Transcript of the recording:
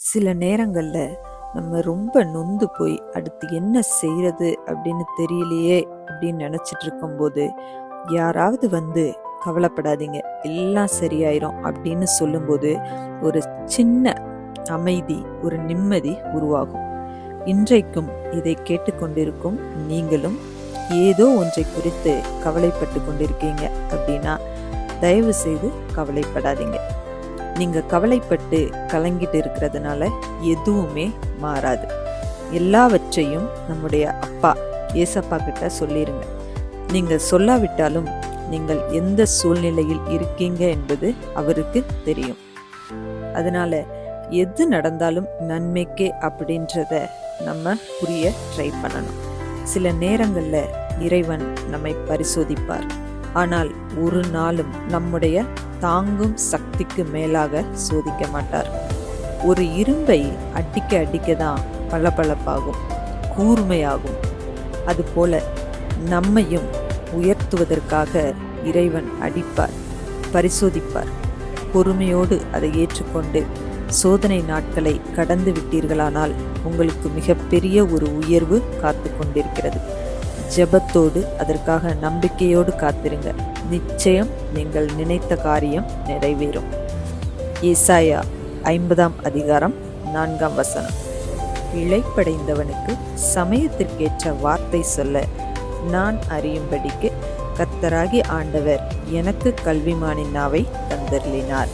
சில நேரங்கள்ல நம்ம ரொம்ப நொந்து போய் அடுத்து என்ன செய்யறது அப்படின்னு தெரியலையே அப்படின்னு நினைச்சிட்டு இருக்கும்போது யாராவது வந்து கவலைப்படாதீங்க, எல்லாம் சரியாயிரும் அப்படின்னு சொல்லும்போது ஒரு சின்ன அமைதி, ஒரு நிம்மதி உருவாகும். இன்றைக்கும் இதை கேட்டுக்கொண்டிருக்கும் நீங்களும் ஏதோ ஒன்றை குறித்து கவலைப்பட்டு கொண்டிருக்கீங்க அப்படின்னா தயவு செய்து கவலைப்படாதீங்க. நீங்க கவலைப்பட்டு கலங்கிட்டு இருக்கிறதுனால எதுவுமே மாறாது. எல்லாவற்றையும் நம்முடைய அப்பா ஏசப்பா கிட்ட சொல்லிருங்க. நீங்க சொல்லாவிட்டாலும் நீங்கள் எந்த சூழ்நிலையில் இருக்கீங்க என்பது அவருக்கு தெரியும். அதனால எது நடந்தாலும் நன்மைக்கே அப்படின்றத நம்ம புரிய ட்ரை பண்ணணும். சில நேரங்கள்ல இறைவன் நம்மை பரிசோதிப்பார். ஆனால் ஒரு நாளும் நம்முடைய தாங்கும் சக்திக்கு மேலாக சோதிக்க மாட்டார். ஒரு இரும்பை அடிக்க அடிக்க தான் பளபளப்பாகும், கூர்மையாகும். அதுபோல நம்மையும் உயர்த்துவதற்காக இறைவன் அடிப்பார், பரிசோதிப்பார். பொறுமையோடு அதை ஏற்றுக்கொண்டு சோதனை நாட்களை கடந்து விட்டீர்களானால் உங்களுக்கு மிகப்பெரிய ஒரு உயர்வு காத்து கொண்டிருக்கிறது. ஜெபத்தோடு அதற்காக நம்பிக்கையோடு காத்திருங்க. நிச்சயம் நீங்கள் நினைத்த காரியம் நிறைவேறும். ஏசாயா 50ஆம் அதிகாரம் 4ஆம் வசனம். இளைப்படைந்தவனுக்கு சமயத்திற்கேற்ற வார்த்தை சொல்ல நான் அறியும்படிக்கு கர்த்தராகி ஆண்டவர் எனக்கு கல்விமானின் நாவை தந்தருளினார்.